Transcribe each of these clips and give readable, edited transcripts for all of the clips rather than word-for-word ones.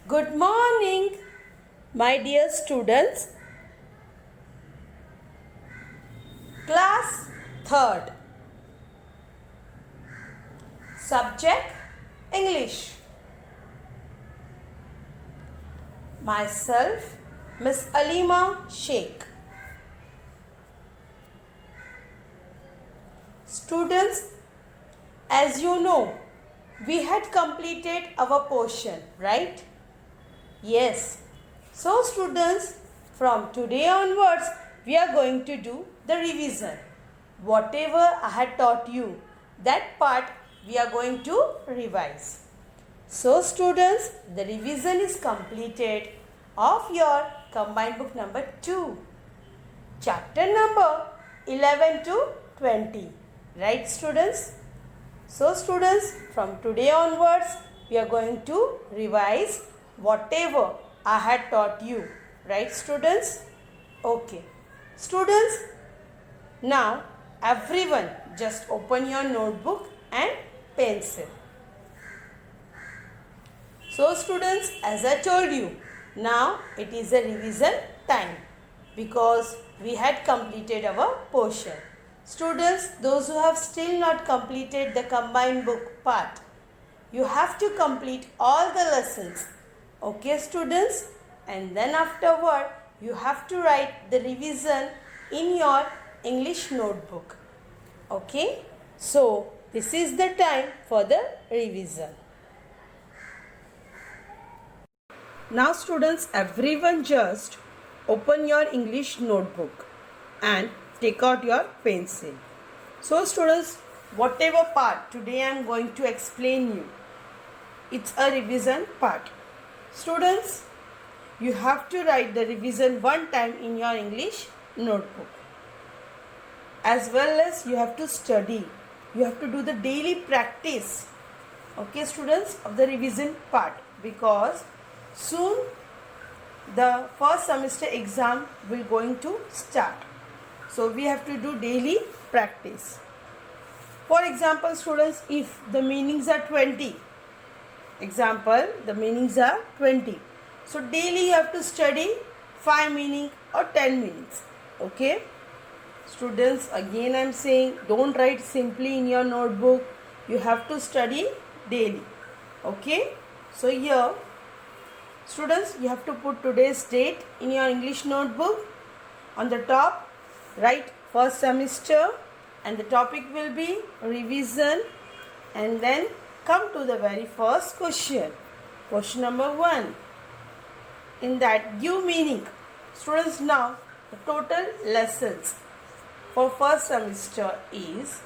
Good morning, my dear students. Class 3rd. Subject English. Myself, Miss Alima Sheikh. Students, as you know, we had completed our portion, right? Yes. So students, from today onwards, we are going to do the revision. Whatever I had taught you, that part we are going to revise. So students, the revision is completed of your combined book number 2. Chapter number 11 to 20. Right students? So students, from today onwards, we are going to revise whatever I had taught you. Right students? Okay. Students, now everyone just open your notebook and pencil. So students, as I told you, now it is a revision time because we had completed our portion. Students, those who have still not completed the combined book part, you have to complete all the lessons. Okay students? And then afterward, you have to write the revision in your English notebook. Okay? So, this is the time for the revision. Now students, everyone just open your English notebook and take out your pencil. So students, whatever part today I am going to explain you, it's a revision part. Students, you have to write the revision one time in your English notebook. As well as you have to study. You have to do the daily practice. Okay students, of the revision part, because soon the first semester exam will going to start. So we have to do daily practice. For example students, if the meanings are 20, example, the meanings are 20. So daily you have to study 5 meaning or 10 meanings. Okay. Students, again I am saying, don't write simply in your notebook. You have to study daily. Okay. So here, students, you have to put today's date in your English notebook. On the top, write first semester and the topic will be revision, and then come to the very first question. Question number 1. In that, give meaning. Students, now the total lessons for first semester is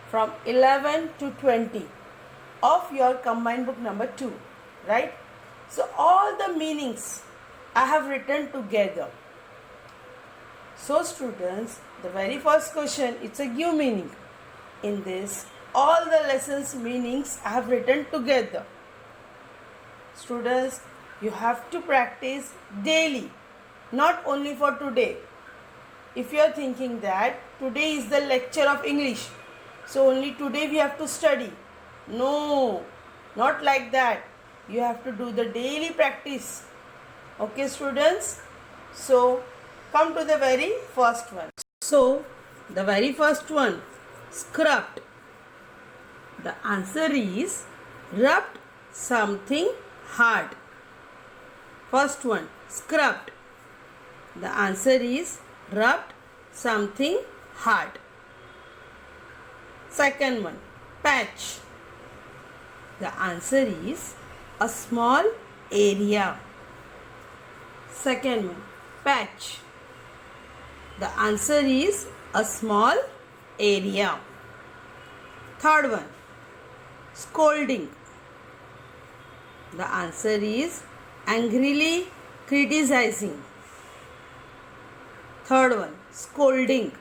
from 11 to 20 of your combined book number 2. Right? So all the meanings I have written together. So students, the very first question, it's a give meaning. In this, all the lessons meanings I have written together. Students, you have to practice daily, not only for today. If you are thinking that today is the lecture of English, so only today we have to study. No, not like that. You have to do the daily practice. Okay students? So, come to the very first one. So, the very first one, scrubbed. The answer is rubbed something hard. First one, scrubbed. The answer is rubbed something hard. Second one, patch. The answer is a small area. Second one, patch. The answer is a small area. Third one, scolding. The answer is angrily criticizing. Third one, scolding.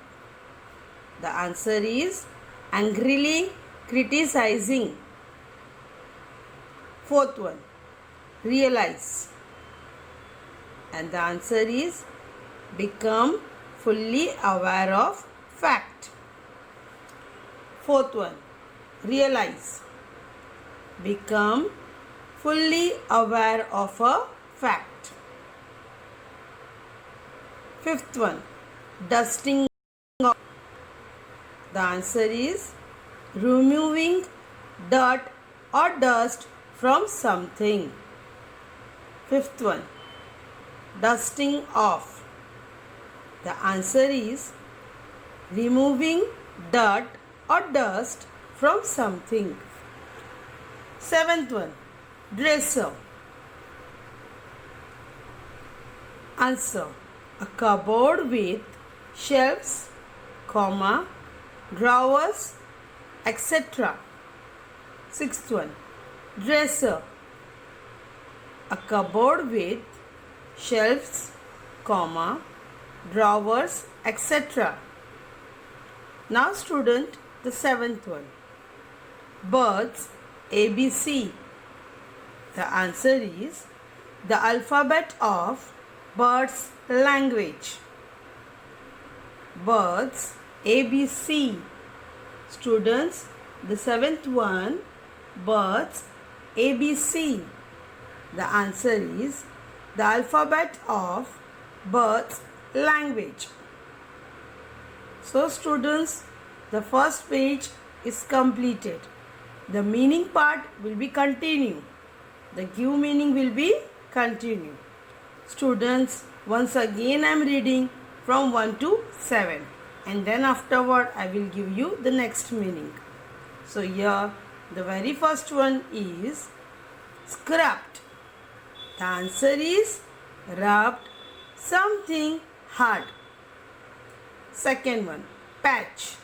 The answer is angrily criticizing. Fourth one, realize. And the answer is become fully aware of fact. Fourth one, realize. Become fully aware of a fact. Fifth one, dusting off. The answer is removing dirt or dust from something. Fifth one, dusting off. The answer is removing dirt or dust from something. Seventh one, dresser. Answer, a cupboard with shelves, comma, drawers, etc. Sixth one, dresser. A cupboard with shelves, comma, drawers, etc. Now student, the seventh one, birds ABC. The answer is the alphabet of birds language. Birds ABC. Students, the seventh one, birds ABC. The answer is the alphabet of birds language. So students, the first page is completed. The meaning part will be continue. The give meaning will be continue. Students, once again I am reading from 1 to 7 and then afterward I will give you the next meaning. So here the very first one is scrubbed. The answer is rubbed something hard. Second one, patch.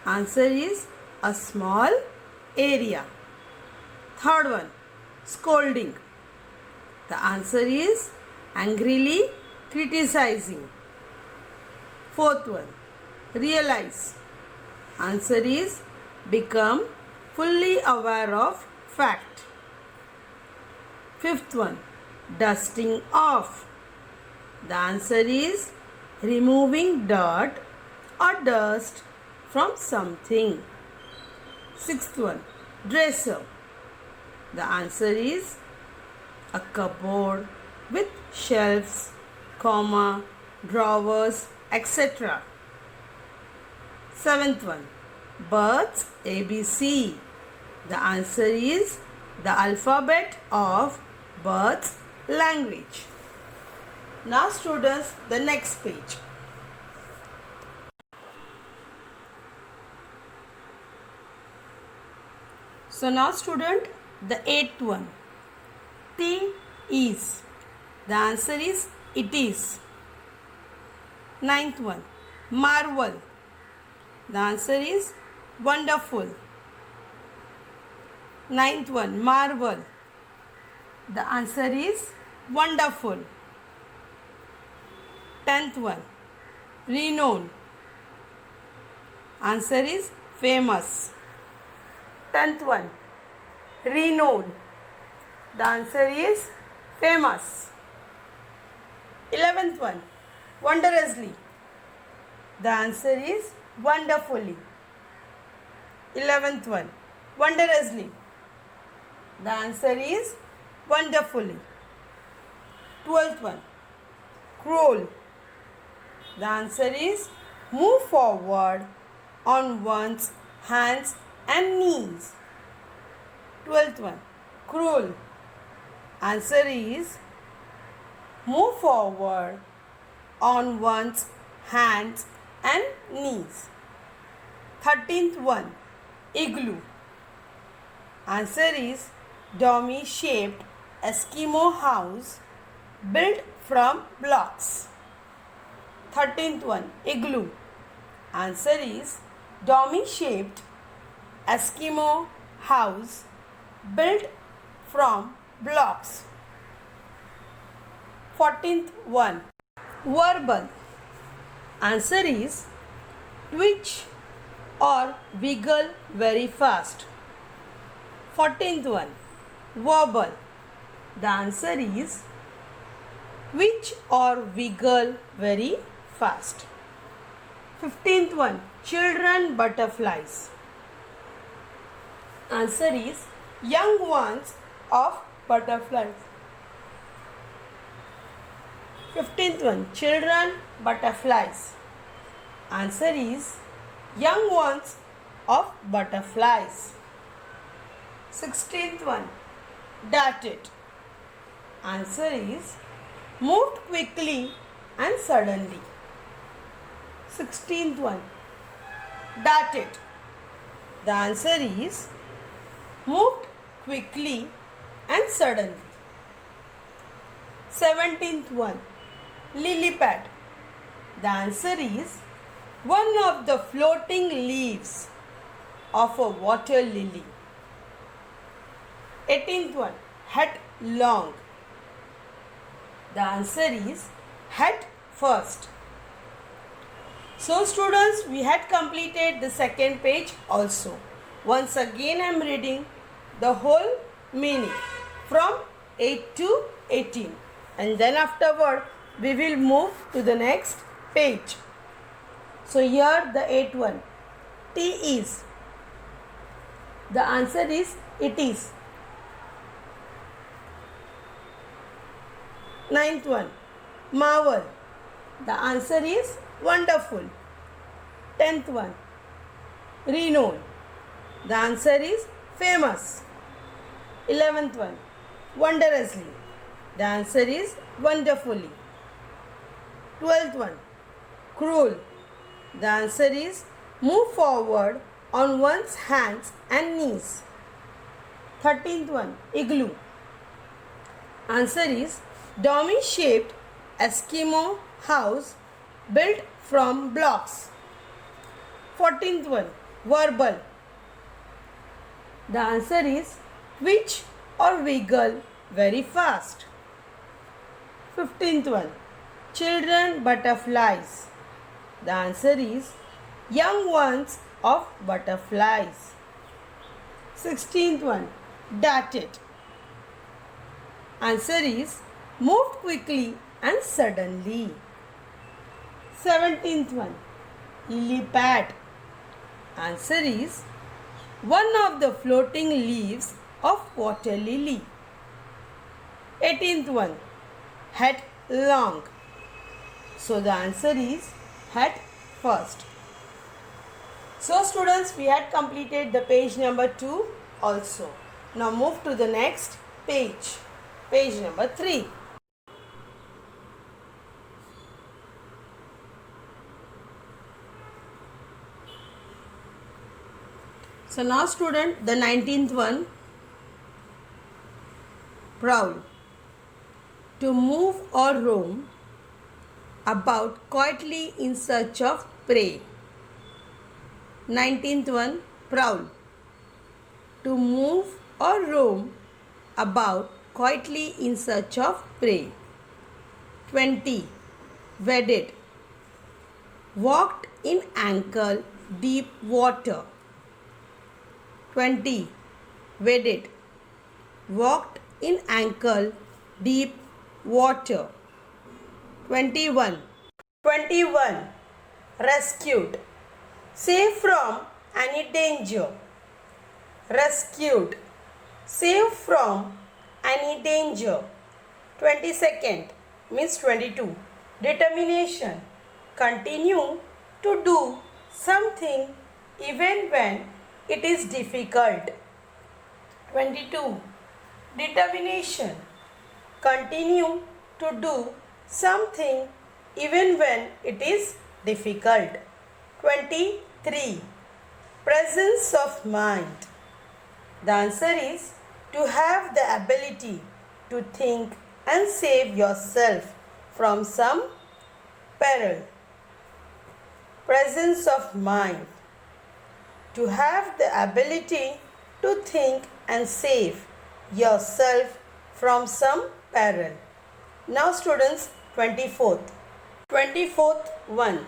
Answer is a small area. Third one, scolding. The answer is angrily criticizing. Fourth one, realize. Answer is become fully aware of fact. Fifth one, dusting off. The answer is removing dirt or dust from something. Sixth one, dresser. The answer is a cupboard with shelves, comma, drawers, etc. Seventh one, birds ABC. The answer is the alphabet of birds language. Now students, the next page. So now student, the eighth one, thing is. The answer is it is. Ninth one, marvel. The answer is wonderful. Ninth one, marvel. The answer is wonderful. Tenth one, renown. Answer is famous. Tenth one, renown. The answer is famous. 11th one, wondrously. The answer is wonderfully. 11th one, wondrously. The answer is wonderfully. 12th one, crawl. The answer is move forward on one's hands and knees. 12th one, crawl. Answer is move forward on one's hands and knees. 13th one, igloo. Answer is dome-shaped Eskimo house built from blocks. 13th one, igloo. Answer is dome-shaped Eskimo house built from blocks. 14th one, verbal. Answer is twitch or wiggle very fast. 14th one, verbal. The answer is twitch or wiggle very fast. 15th one, children butterflies. Answer is young ones of butterflies. 15th one, children butterflies. Answer is young ones of butterflies. 16th one, darted. Answer is moved quickly and suddenly. 16th one, darted. The answer is moved quickly and suddenly. 17th one, lily pad. The answer is one of the floating leaves of a water lily. 18th one, headlong. The answer is head first. So students, we had completed the second page also. Once again I am reading the whole meaning from 8 to 18, and then afterward we will move to the next page. So here the 8th one, T is. The answer is it is. 9th one, marvel. The answer is wonderful. 10th one, renown. The answer is famous. 11th one, wondrously. The answer is wonderfully. 12th one, cruel. The answer is move forward on one's hands and knees. 13th one, igloo. Answer is dome-shaped Eskimo house built from blocks. 14th one, verbal. The answer is twitch or wiggle very fast. 15th one, children butterflies. The answer is young ones of butterflies. 16th one, darted. Answer is moved quickly and suddenly. 17th one, lily pad. Answer is one of the floating leaves of water lily. 18th one, headlong. So the answer is head first. So students, we had completed the page number 2 also. Now move to the next page. Page number 3. So now student, the 19th one, prowl. To move or roam about quietly in search of prey. 19th one, prowl. To move or roam about quietly in search of prey. 20, waded. Walked in ankle deep water. 20, waded. Walked in ankle deep water. 21, rescued. Saved from any danger. Rescued. Saved from any danger. 22nd means 22. Determination. Continue to do something even when it is difficult. 22. Determination. Continue to do something even when it is difficult. 23. Presence of mind. The answer is to have the ability to think and save yourself from some peril. Presence of mind. To have the ability to think and save yourself from some peril. Now students, 24th. 24th one,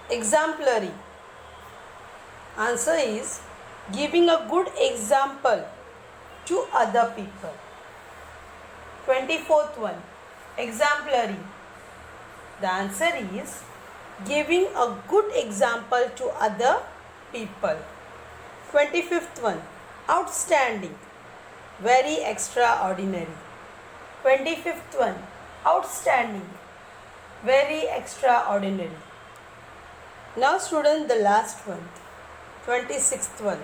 exemplary. Answer is giving a good example to other people. 24th one, exemplary. The answer is giving a good example to other people. 25th one, outstanding. very extraordinary. 25th one, outstanding, very extraordinary. Now students, the last one, 26th one,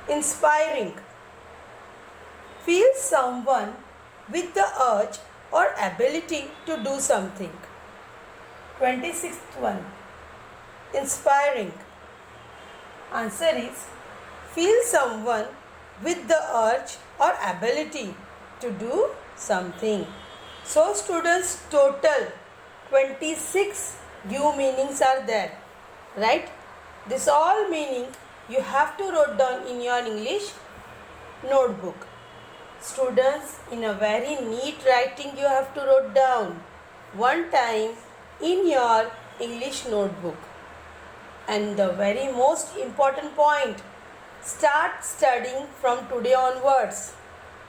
inspiring, feel someone with the urge or ability to do something. 26th one, inspiring. Answer is feel someone with the urge or ability to do something. So students, total 26 give meanings are there, right? This all meaning you have to write down in your English notebook. Students, in a very neat writing you have to write down one time in your English notebook. And the very most important point, start studying from today onwards,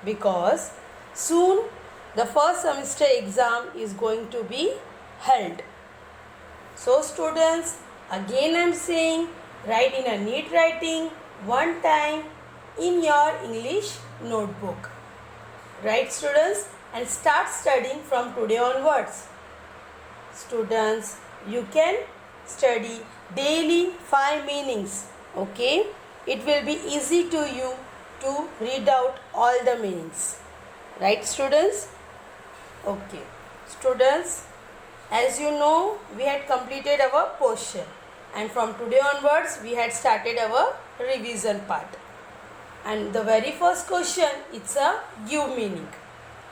because soon the first semester exam is going to be held. So students, again I am saying, write in a neat writing one time in your English notebook. Right students, and start studying from today onwards. Students, you can study daily 5 meanings. Okay, it will be easy to you to read out all the meanings. Right students? Okay students, as you know, we had completed our portion, and from today onwards we had started our revision part. And the very first question, it's a give meaning,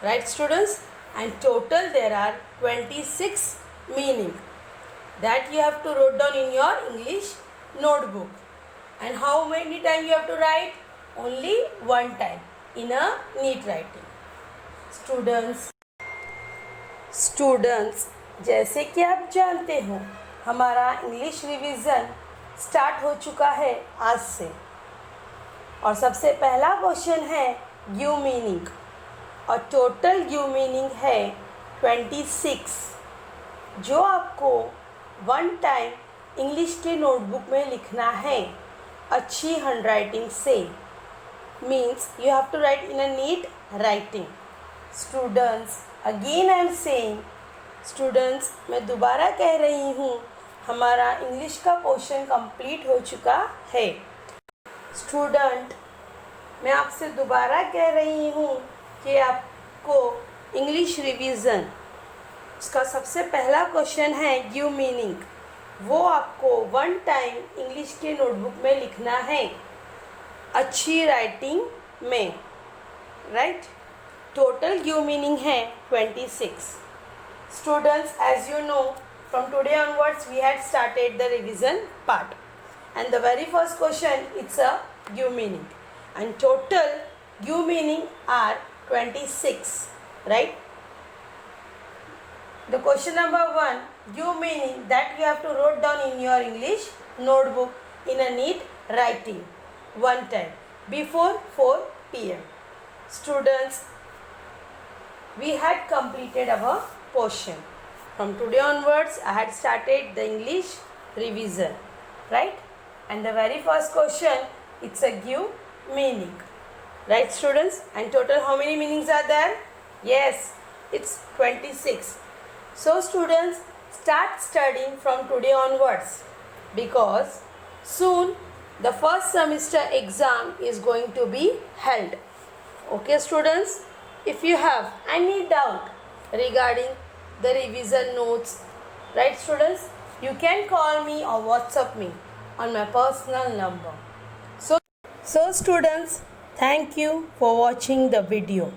right students? And total there are 26 meaning that you have to write down in your English notebook. And how many times you have to write? Only one time in a neat writing. Students, जैसे कि आप जानते हो, हमारा English revision start हो चुका है आज से, और सबसे पहला क्वेश्चन है गिव मीनिंग, और टोटल गिव मीनिंग है 26, जो आपको वन टाइम इंग्लिश के नोटबुक में लिखना है अच्छी हैंडराइटिंग से. Means you have to write in a neat writing. Students, again I am saying, students मैं दोबारा कह रही हूँ, हमारा इंग्लिश का पोर्शन कंप्लीट हो चुका है. स्टूडेंट, मैं आपसे दोबारा कह रही हूँ कि आपको इंग्लिश रिवीजन, उसका सबसे पहला क्वेश्चन है गिव मीनिंग, वो आपको वन टाइम इंग्लिश के नोटबुक में लिखना है अच्छी राइटिंग में. राइट? टोटल गिव मीनिंग है 26. Students, as you know, from today onwards we had started the revision part, and the very first question, it's a give meaning, and total give meaning are 26, right? The question number 1, give meaning that you have to write down in your English notebook in a neat writing one time before 4 p.m. Students, we had completed our portion. From today onwards, I had started the English revision, right? And the very first question, it's a give meaning, right students? And total how many meanings are there? Yes, it's 26. So students, start studying from today onwards, because soon the first semester exam is going to be held. Okay students, if you have any doubt regarding the revision notes, right students, you can call me or WhatsApp me on my personal number. So students, thank you for watching the video.